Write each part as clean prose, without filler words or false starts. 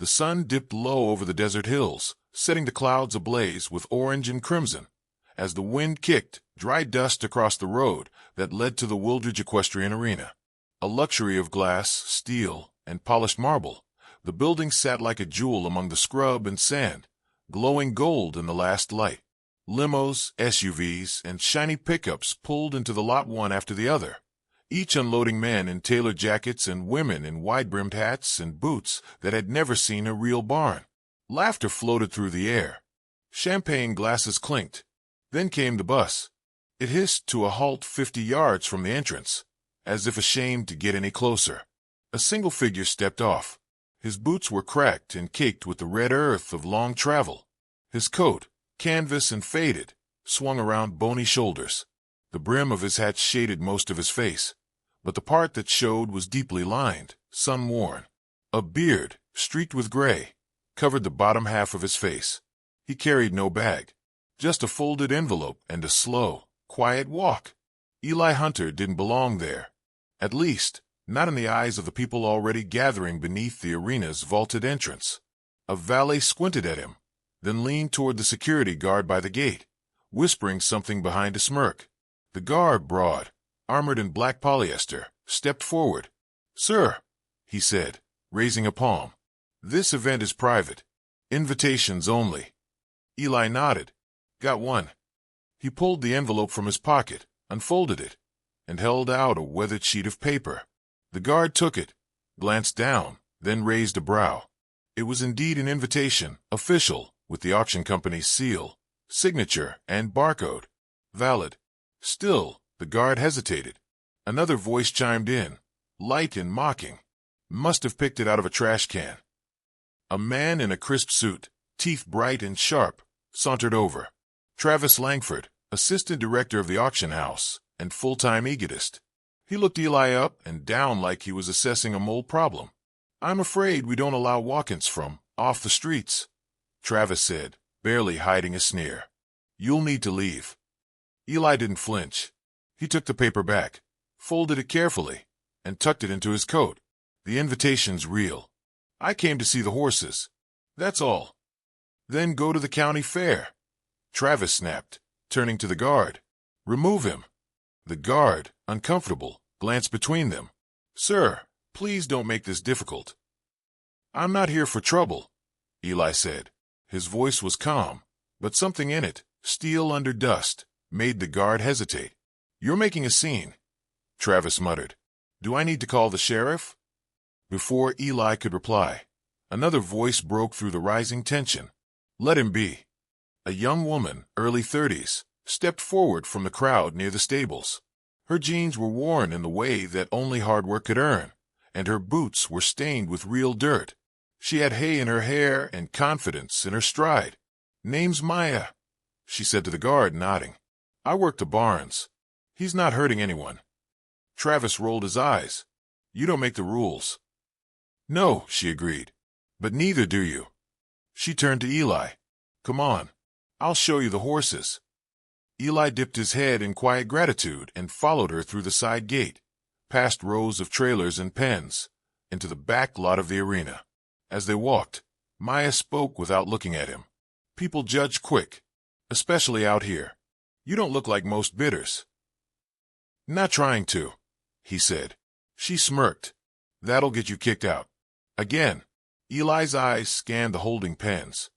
The sun dipped low over the desert hills, setting the clouds ablaze with orange and crimson. As the wind kicked, dry dust across the road that led to the Wildridge Equestrian Arena. A luxury of glass, steel, and polished marble, the building sat like a jewel among the scrub and sand, glowing gold in the last light. Limos, SUVs, and shiny pickups pulled into the lot one after the other, each unloading men in tailored jackets and women in wide-brimmed hats and boots that had never seen a real barn. Laughter floated through the air. Champagne glasses clinked. Then came the bus. It hissed to a halt 50 yards from the entrance, as if ashamed to get any closer. A single figure stepped off. His boots were cracked and caked with the red earth of long travel. His coat, canvas and faded, swung around bony shoulders. The brim of his hat shaded most of his face, but the part that showed was deeply lined, sun-worn. A beard, streaked with gray, covered the bottom half of his face. He carried no bag, just a folded envelope and a slow, quiet walk. Eli Hunter didn't belong there. At least, not in the eyes of the people already gathering beneath the arena's vaulted entrance. A valet squinted at him, then leaned toward the security guard by the gate, whispering something behind a smirk. The guard, broad, armored in black polyester, stepped forward. "Sir," he said, raising a palm, "this event is private. Invitations only." Eli nodded. "Got one." He pulled the envelope from his pocket, unfolded it, and held out a weathered sheet of paper. The guard took it, glanced down, then raised a brow. It was indeed an invitation, official, with the auction company's seal, signature, and barcode. Valid. Still, the guard hesitated. Another voice chimed in, light and mocking. Must have picked it out of a trash can. A man in a crisp suit, teeth bright and sharp, sauntered over. Travis Langford, assistant director of the auction house, and full-time egotist. He looked Eli up and down like he was assessing a mold problem. "I'm afraid we don't allow walk-ins from off the streets," Travis said, barely hiding a sneer. "You'll need to leave." Eli didn't flinch. He took the paper back, folded it carefully, and tucked it into his coat. "The invitation's real. I came to see the horses. That's all." "Then go to the county fair," Travis snapped, turning to the guard. "Remove him." The guard, uncomfortable, glanced between them. "Sir, please don't make this difficult." "I'm not here for trouble," Eli said. His voice was calm, but something in it, steel under dust, made the guard hesitate. "You're making a scene," Travis muttered. "Do I need to call the sheriff?" Before Eli could reply, another voice broke through the rising tension. "Let him be." A young woman, early 30s, stepped forward from the crowd near the stables. Her jeans were worn in the way that only hard work could earn, and her boots were stained with real dirt. She had hay in her hair and confidence in her stride. "Name's Maya," she said to the guard, nodding. "I work the barns. He's not hurting anyone." Travis rolled his eyes. "You don't make the rules." "No," she agreed. "But neither do you." She turned to Eli. "Come on. I'll show you the horses." Eli dipped his head in quiet gratitude and followed her through the side gate, past rows of trailers and pens, into the back lot of the arena. As they walked, Maya spoke without looking at him. "People judge quick, especially out here. You don't look like most bidders." "Not trying to," he said. She smirked. "That'll get you kicked out." Again, Eli's eyes scanned the holding pens.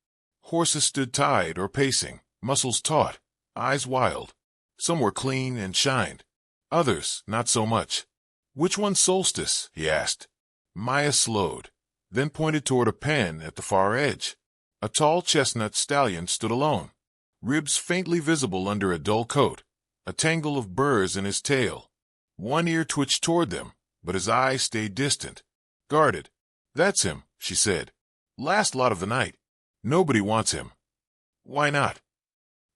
Horses stood tied or pacing, muscles taut, eyes wild. Some were clean and shined. Others, not so much. "Which one's Solstice?" he asked. Maya slowed, then pointed toward a pen at the far edge. A tall chestnut stallion stood alone, ribs faintly visible under a dull coat, a tangle of burrs in his tail. One ear twitched toward them, but his eyes stayed distant, guarded. "That's him," she said. "Last lot of the night. Nobody wants him." "Why not?"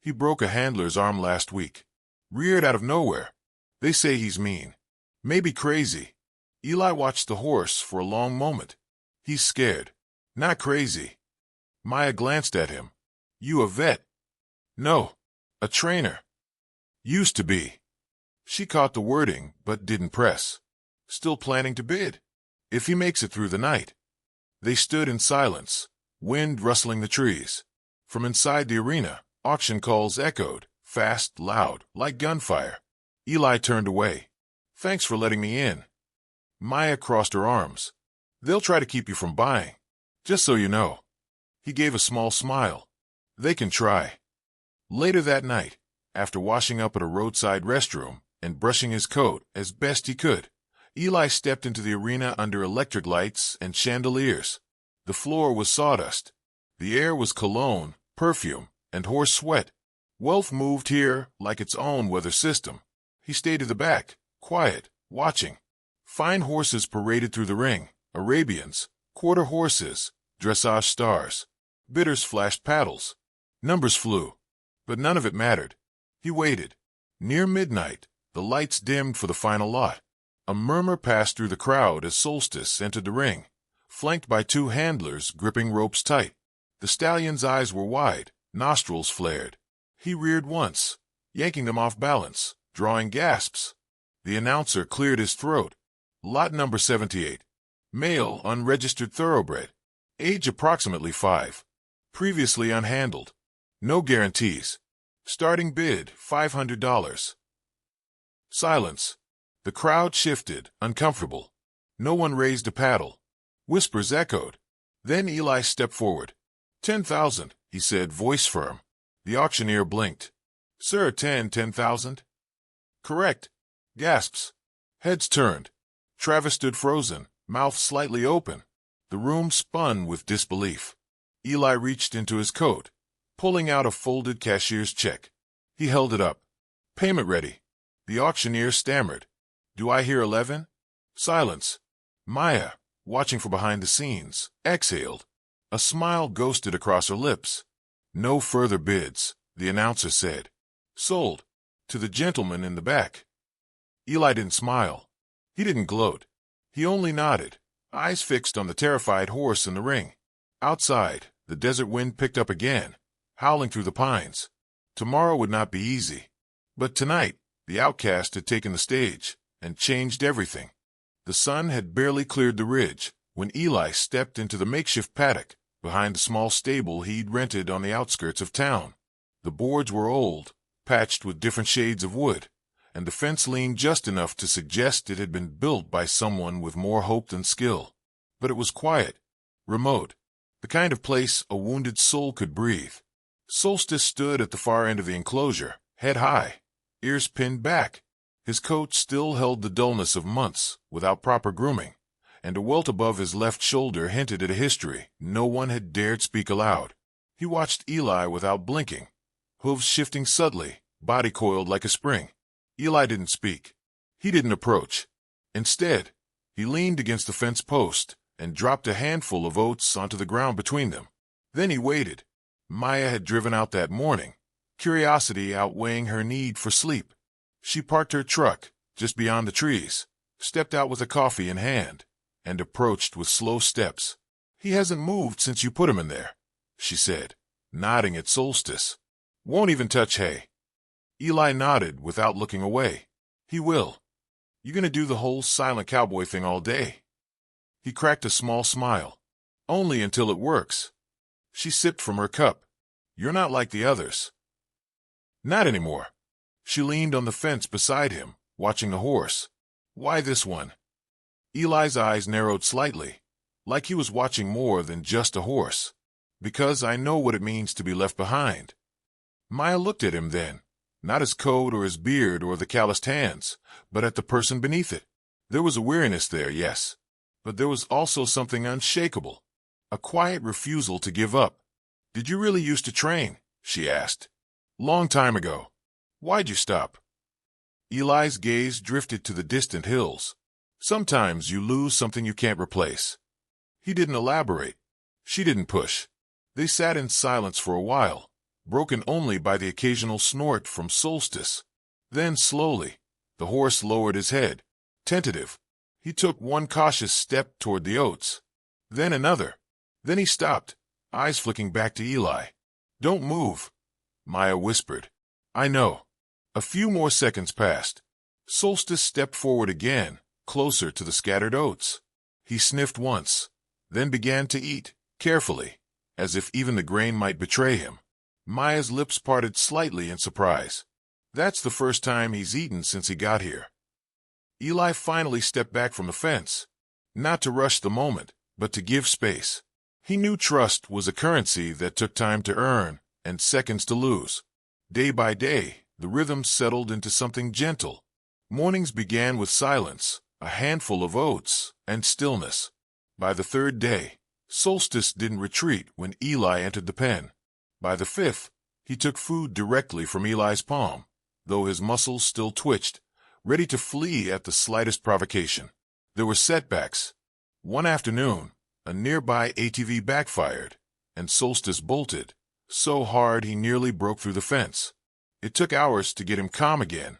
"He broke a handler's arm last week. Reared out of nowhere. They say he's mean. Maybe crazy." Eli watched the horse for a long moment. "He's scared. Not crazy." Maya glanced at him. "You a vet?" "No. A trainer." "Used to be." She caught the wording, but didn't press. "Still planning to bid?" "If he makes it through the night." They stood in silence, wind rustling the trees. From inside the arena, auction calls echoed, fast, loud, like gunfire. Eli turned away. "Thanks for letting me in." Maya crossed her arms. "They'll try to keep you from buying. Just so you know." He gave a small smile. "They can try." Later that night, after washing up at a roadside restroom and brushing his coat as best he could, Eli stepped into the arena under electric lights and chandeliers. The floor was sawdust. The air was cologne, perfume, and horse sweat. Wealth moved here like its own weather system. He stayed at the back, quiet, watching. Fine horses paraded through the ring, Arabians, quarter horses, dressage stars. Bidders flashed paddles. Numbers flew. But none of it mattered. He waited. Near midnight, the lights dimmed for the final lot. A murmur passed through the crowd as Solstice entered the ring, flanked by two handlers gripping ropes tight. The stallion's eyes were wide, nostrils flared. He reared once, yanking them off balance, drawing gasps. The announcer cleared his throat. Lot number 78. Male, unregistered thoroughbred. Age approximately 5. Previously unhandled. No guarantees. Starting bid, $500. Silence. The crowd shifted, uncomfortable. No one raised a paddle. Whispers echoed. Then Eli stepped forward. 10,000, he said, voice firm. The auctioneer blinked. Sir, 10,000? Correct. Gasps. Heads turned. Travis stood frozen, mouth slightly open. The room spun with disbelief. Eli reached into his coat, pulling out a folded cashier's check. He held it up. Payment ready. The auctioneer stammered. Do I hear 11? Silence. Maya, watching from behind the scenes, exhaled. A smile ghosted across her lips. No further bids, the announcer said. Sold. To the gentleman in the back. Eli didn't smile. He didn't gloat. He only nodded, eyes fixed on the terrified horse in the ring. Outside, the desert wind picked up again, howling through the pines. Tomorrow would not be easy. But tonight, the outcast had taken the stage and changed everything. The sun had barely cleared the ridge when Eli stepped into the makeshift paddock behind a small stable he'd rented on the outskirts of town. The boards were old, patched with different shades of wood, and the fence leaned just enough to suggest it had been built by someone with more hope than skill. But it was quiet, remote, the kind of place a wounded soul could breathe. Solstice stood at the far end of the enclosure, head high, ears pinned back. His coat still held the dullness of months without proper grooming, and a welt above his left shoulder hinted at a history no one had dared speak aloud. He watched Eli without blinking, hooves shifting subtly, body coiled like a spring. Eli didn't speak. He didn't approach. Instead, he leaned against the fence post and dropped a handful of oats onto the ground between them. Then he waited. Maya had driven out that morning, curiosity outweighing her need for sleep. She parked her truck just beyond the trees, stepped out with a coffee in hand, and approached with slow steps. He hasn't moved since you put him in there, she said, nodding at Solstice. Won't even touch hay. Eli nodded without looking away. He will. You gonna do the whole silent cowboy thing all day? He cracked a small smile. Only until it works. She sipped from her cup. You're not like the others. Not anymore. She leaned on the fence beside him, watching the horse. Why this one? Eli's eyes narrowed slightly, like he was watching more than just a horse. Because I know what it means to be left behind. Maya looked at him then, not his coat or his beard or the calloused hands, but at the person beneath it. There was a weariness there, yes, but there was also something unshakable, a quiet refusal to give up. Did you really used to train? She asked. Long time ago. Why'd you stop? Eli's gaze drifted to the distant hills. Sometimes you lose something you can't replace. He didn't elaborate. She didn't push. They sat in silence for a while, broken only by the occasional snort from Solstice. Then slowly, the horse lowered his head, tentative. He took one cautious step toward the oats. Then another. Then he stopped, eyes flicking back to Eli. Don't move, Maya whispered. I know. A few more seconds passed. Solstice stepped forward again, closer to the scattered oats. He sniffed once, then began to eat, carefully, as if even the grain might betray him. Maya's lips parted slightly in surprise. That's the first time he's eaten since he got here. Eli finally stepped back from the fence, not to rush the moment, but to give space. He knew trust was a currency that took time to earn and seconds to lose. Day by day, the rhythm settled into something gentle. Mornings began with silence, a handful of oats, and stillness. By the third day, Solstice didn't retreat when Eli entered the pen. By the fifth, he took food directly from Eli's palm, though his muscles still twitched, ready to flee at the slightest provocation. There were setbacks. One afternoon, a nearby ATV backfired, and Solstice bolted, so hard he nearly broke through the fence. It took hours to get him calm again.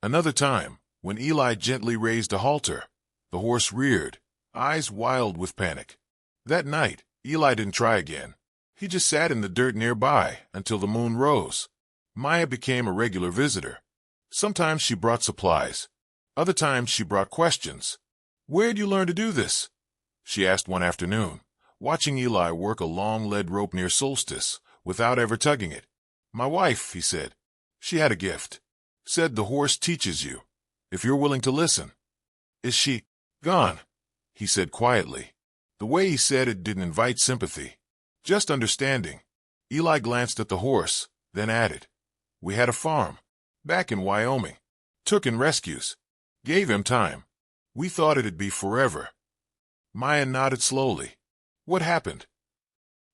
Another time, when Eli gently raised a halter, the horse reared, eyes wild with panic. That night, Eli didn't try again. He just sat in the dirt nearby until the moon rose. Maya became a regular visitor. Sometimes she brought supplies. Other times she brought questions. "Where'd you learn to do this?" she asked one afternoon, watching Eli work a long lead rope near Solstice without ever tugging it. "My wife," he said. "She had a gift. Said the horse teaches you, if you're willing to listen." "Is she gone?" he said quietly. The way he said it didn't invite sympathy, just understanding. Eli glanced at the horse, then added, "We had a farm, back in Wyoming. Took in rescues. Gave him time. We thought it'd be forever." Maya nodded slowly. "What happened?"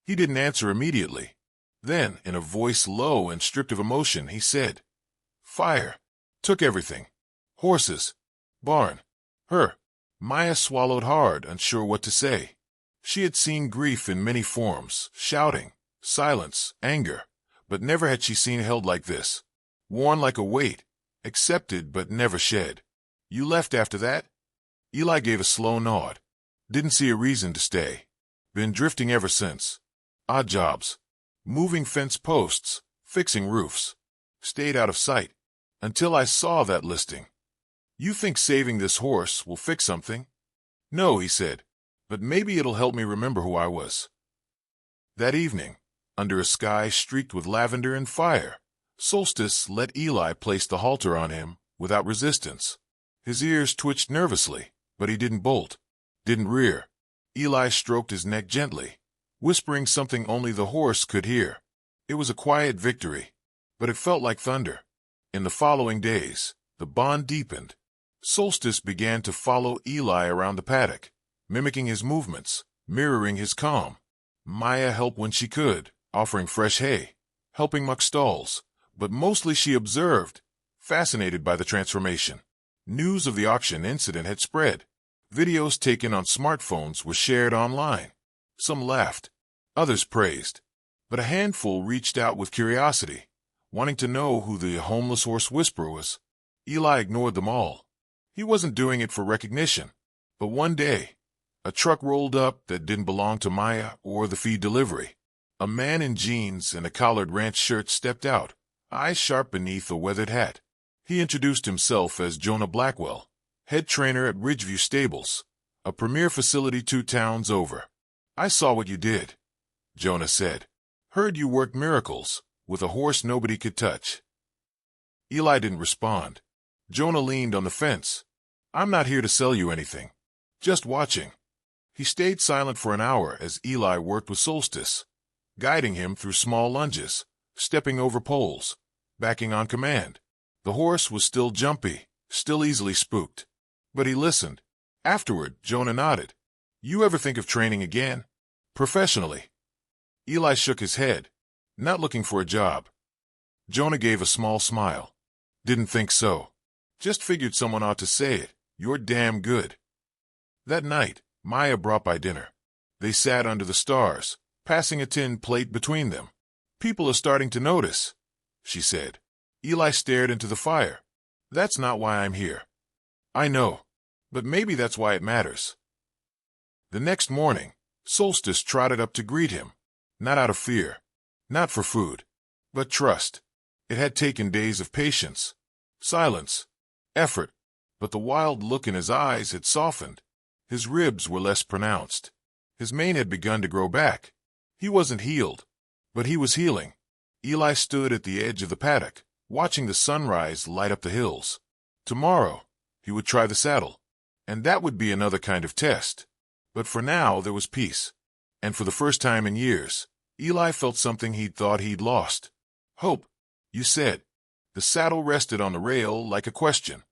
He didn't answer immediately. Then, in a voice low and stripped of emotion, he said, "Fire. Took everything. Horses. Barn. Her." Maya swallowed hard, unsure what to say. She had seen grief in many forms, shouting, silence, anger, but never had she seen held like this. Worn like a weight, accepted but never shed. "You left after that?" Eli gave a slow nod. "Didn't see a reason to stay. Been drifting ever since. Odd jobs. Moving fence posts, fixing roofs. Stayed out of sight. Until I saw that listing." "You think saving this horse will fix something?" "No," he said, "but maybe it'll help me remember who I was." That evening, under a sky streaked with lavender and fire, Solstice let Eli place the halter on him without resistance. His ears twitched nervously, but he didn't bolt, didn't rear. Eli stroked his neck gently, whispering something only the horse could hear. It was a quiet victory, but it felt like thunder. In the following days, the bond deepened. Solstice began to follow Eli around the paddock, mimicking his movements, mirroring his calm. Maya helped when she could, offering fresh hay, helping muck stalls, but mostly she observed, fascinated by the transformation. News of the auction incident had spread. Videos taken on smartphones were shared online. Some laughed, others praised, but a handful reached out with curiosity, wanting to know who the homeless horse whisperer was. Eli ignored them all. He wasn't doing it for recognition. But one day, a truck rolled up that didn't belong to Maya or the feed delivery. A man in jeans and a collared ranch shirt stepped out, eyes sharp beneath a weathered hat. He introduced himself as Jonah Blackwell, head trainer at Ridgeview Stables, a premier facility 2 towns over. "I saw what you did," Jonah said. "Heard you worked miracles with a horse nobody could touch." Eli didn't respond. Jonah leaned on the fence. "I'm not here to sell you anything. Just watching." He stayed silent for an hour as Eli worked with Solstice, guiding him through small lunges, stepping over poles, backing on command. The horse was still jumpy, still easily spooked. But he listened. Afterward, Jonah nodded. "You ever think of training again? Professionally?" Eli shook his head, not looking for a job. Jonah gave a small smile. "Didn't think so. Just figured someone ought to say it. You're damn good." That night, Maya brought by dinner. They sat under the stars, passing a tin plate between them. "People are starting to notice," she said. Eli stared into the fire. "That's not why I'm here." "I know, but maybe that's why it matters." The next morning, Solstice trotted up to greet him, not out of fear, not for food, but trust. It had taken days of patience, silence, effort, but the wild look in his eyes had softened. His ribs were less pronounced. His mane had begun to grow back. He wasn't healed, but he was healing. Eli stood at the edge of the paddock, watching the sunrise light up the hills. Tomorrow, he would try the saddle, and that would be another kind of test. But for now, there was peace. And for the first time in years, Eli felt something he'd thought he'd lost. Hope, you said. The saddle rested on the rail like a question.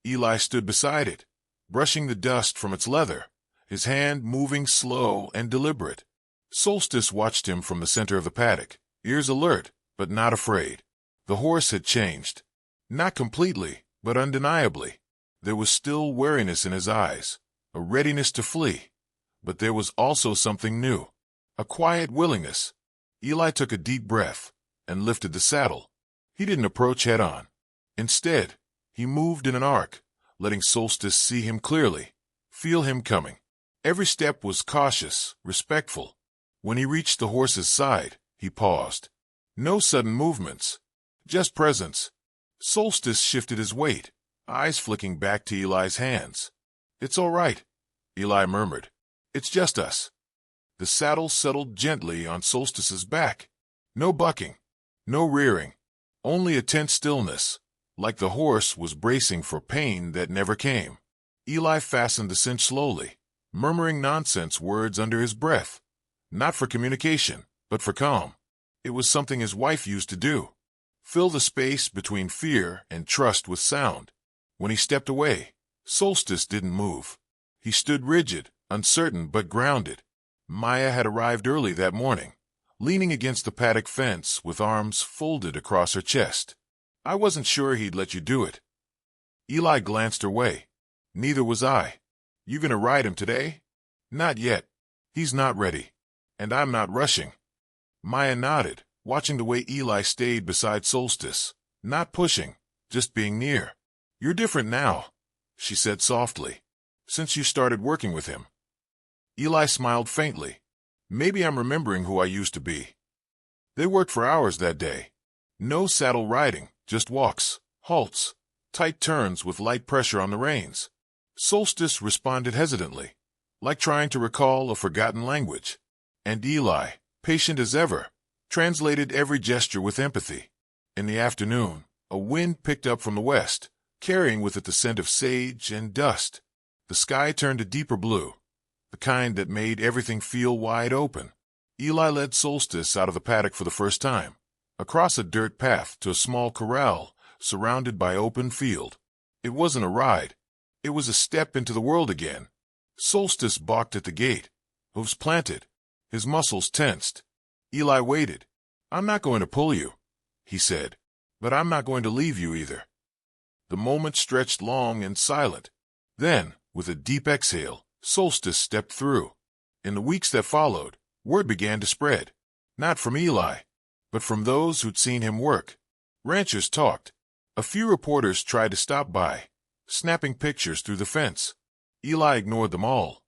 Eli stood beside it, brushing the dust from its leather, his hand moving slow and deliberate. Solstice watched him from the center of the paddock, ears alert, but not afraid. The horse had changed. Not completely, but undeniably. There was still wariness in his eyes, a readiness to flee. But there was also something new, a quiet willingness. Eli took a deep breath and lifted the saddle. He didn't approach head-on. Instead, he moved in an arc, letting Solstice see him clearly, feel him coming. Every step was cautious, respectful. When he reached the horse's side, he paused. No sudden movements, just presence. Solstice shifted his weight, eyes flicking back to Eli's hands. "It's all right," Eli murmured. "It's just us." The saddle settled gently on Solstice's back. No bucking, no rearing, only a tense stillness, like the horse was bracing for pain that never came. Eli fastened the cinch slowly, murmuring nonsense words under his breath. Not for communication, but for calm. It was something his wife used to do. Fill the space between fear and trust with sound. When he stepped away, Solstice didn't move. He stood rigid, uncertain but grounded. Maya had arrived early that morning, leaning against the paddock fence with arms folded across her chest. "I wasn't sure he'd let you do it." Eli glanced her way. "Neither was I." "You gonna ride him today?" "Not yet. He's not ready. And I'm not rushing." Maya nodded, watching the way Eli stayed beside Solstice, not pushing, just being near. "You're different now," she said softly, "since you started working with him." Eli smiled faintly. "Maybe I'm remembering who I used to be." They worked for hours that day. No saddle riding, just walks, halts, tight turns with light pressure on the reins. Solstice responded hesitantly, like trying to recall a forgotten language. And Eli, patient as ever, translated every gesture with empathy. In the afternoon, a wind picked up from the west, carrying with it the scent of sage and dust. The sky turned a deeper blue, the kind that made everything feel wide open. Eli led Solstice out of the paddock for the first time, across a dirt path to a small corral surrounded by open field. It wasn't a ride. It was a step into the world again. Solstice balked at the gate, hooves planted, his muscles tensed. Eli waited. "I'm not going to pull you," he said, "but I'm not going to leave you either." The moment stretched long and silent. Then, with a deep exhale, Solstice stepped through. In the weeks that followed, word began to spread. Not from Eli, but from those who'd seen him work. Ranchers talked. A few reporters tried to stop by, snapping pictures through the fence. Eli ignored them all.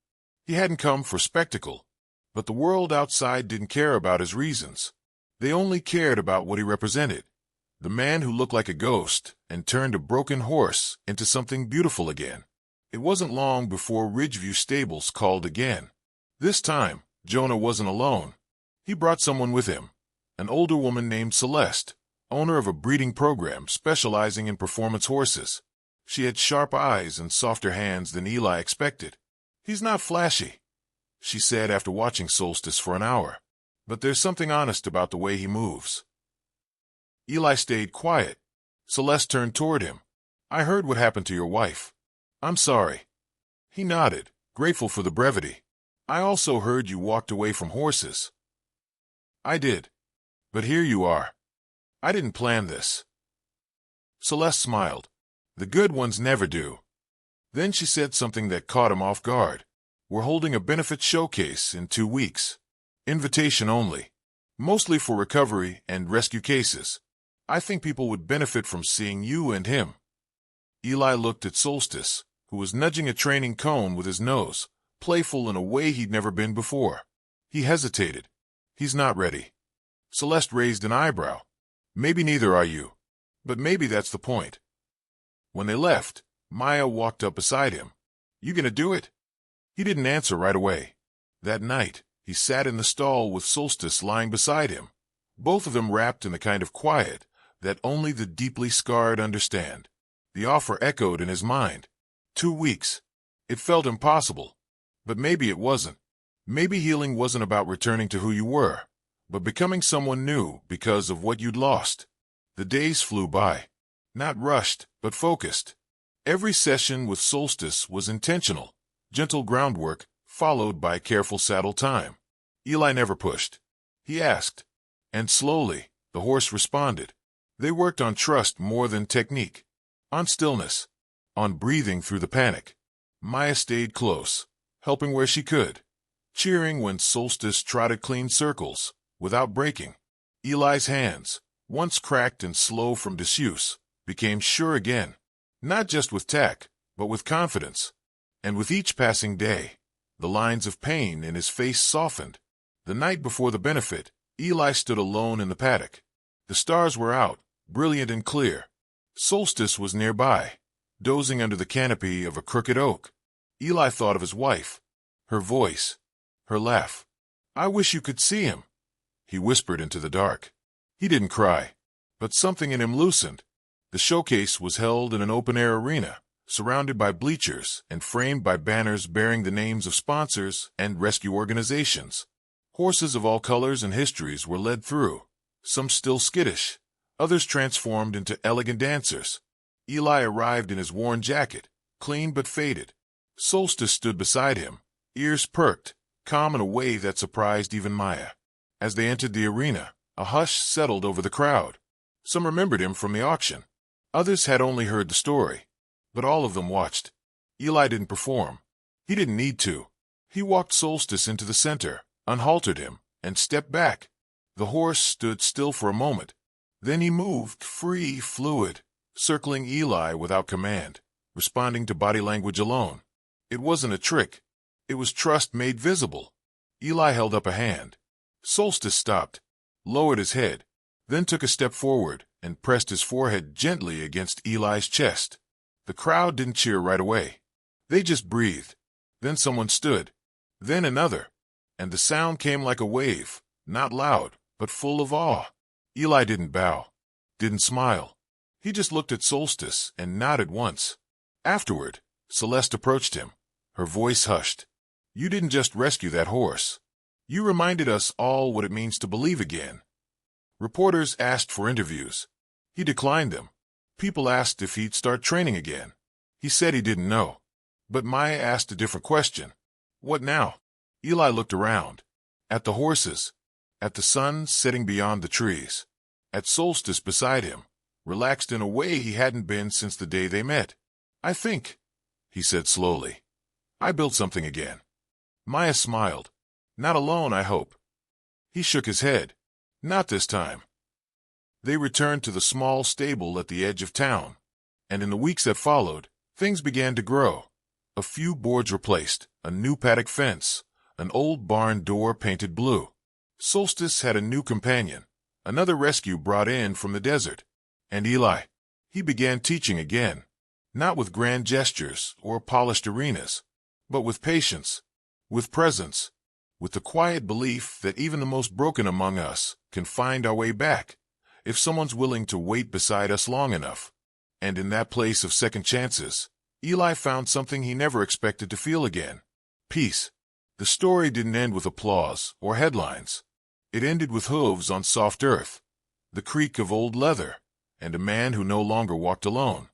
He hadn't come for spectacle. But the world outside didn't care about his reasons. They only cared about what he represented. The man who looked like a ghost and turned a broken horse into something beautiful again. It wasn't long before Ridgeview Stables called again. This time, Jonah wasn't alone. He brought someone with him, an older woman named Celeste, owner of a breeding program specializing in performance horses. She had sharp eyes and softer hands than Eli expected. "He's not flashy," she said after watching Solstice for an hour, "but there's something honest about the way he moves." Eli stayed quiet. Celeste turned toward him. "I heard what happened to your wife." "I'm sorry." He nodded, grateful for the brevity. "I also heard you walked away from horses." "I did. But here you are. I didn't plan this." Celeste smiled. "The good ones never do." Then she said something that caught him off guard. "We're holding a benefit showcase in 2 weeks. Invitation only. Mostly for recovery and rescue cases. I think people would benefit from seeing you and him." Eli looked at Solstice, who was nudging a training cone with his nose, playful in a way he'd never been before. He hesitated. "He's not ready." Celeste raised an eyebrow. "Maybe neither are you. But maybe that's the point." When they left, Maya walked up beside him. "You gonna do it?" He didn't answer right away. That night, he sat in the stall with Solstice lying beside him, both of them wrapped in the kind of quiet that only the deeply scarred understand. The offer echoed in his mind. 2 weeks. It felt impossible. But maybe it wasn't. Maybe healing wasn't about returning to who you were, but becoming someone new because of what you'd lost. The days flew by. Not rushed, but focused. Every session with Solstice was intentional, gentle groundwork, followed by careful saddle time. Eli never pushed. He asked. And slowly, the horse responded. They worked on trust more than technique. On stillness. On breathing through the panic. Maya stayed close, helping where she could, cheering when Solstice trotted clean circles, without breaking. Eli's hands, once cracked and slow from disuse, became sure again, not just with tact, but with confidence. And with each passing day, the lines of pain in his face softened. The night before the benefit, Eli stood alone in the paddock. The stars were out, brilliant and clear. Solstice was nearby, dozing under the canopy of a crooked oak. Eli thought of his wife, her voice, her laugh. "I wish you could see him," he whispered into the dark. He didn't cry, but something in him loosened. The showcase was held in an open-air arena, surrounded by bleachers and framed by banners bearing the names of sponsors and rescue organizations. Horses of all colors and histories were led through, some still skittish, others transformed into elegant dancers. Eli arrived in his worn jacket, clean but faded. Solstice stood beside him, ears perked, calm in a way that surprised even Maya. As they entered the arena, a hush settled over the crowd. Some remembered him from the auction. Others had only heard the story. But all of them watched. Eli didn't perform. He didn't need to. He walked Solstice into the center, unhaltered him, and stepped back. The horse stood still for a moment. Then he moved, free, fluid, circling Eli without command, responding to body language alone. It wasn't a trick. It was trust made visible. Eli held up a hand. Solstice stopped, lowered his head, then took a step forward and pressed his forehead gently against Eli's chest. The crowd didn't cheer right away. They just breathed. Then someone stood. Then another. And the sound came like a wave, not loud, but full of awe. Eli didn't bow, didn't smile. He just looked at Solstice and nodded once. Afterward, Celeste approached him, her voice hushed. "You didn't just rescue that horse. You reminded us all what it means to believe again." Reporters asked for interviews. He declined them. People asked if he'd start training again. He said he didn't know. But Maya asked a different question. What now? Eli looked around. At the horses. At the sun setting beyond the trees. At Solstice beside him, relaxed in a way he hadn't been since the day they met. "I think," he said slowly, "I built something again." Maya smiled. "Not alone, I hope." He shook his head. "Not this time." They returned to the small stable at the edge of town, and in the weeks that followed, things began to grow. A few boards replaced, a new paddock fence, an old barn door painted blue. Solstice had a new companion, another rescue brought in from the desert. And Eli, he began teaching again, not with grand gestures or polished arenas, but with patience, with presence, with the quiet belief that even the most broken among us can find our way back, if someone's willing to wait beside us long enough. And in that place of second chances, Eli found something he never expected to feel again. Peace. The story didn't end with applause or headlines. It ended with hooves on soft earth, the creak of old leather, and a man who no longer walked alone.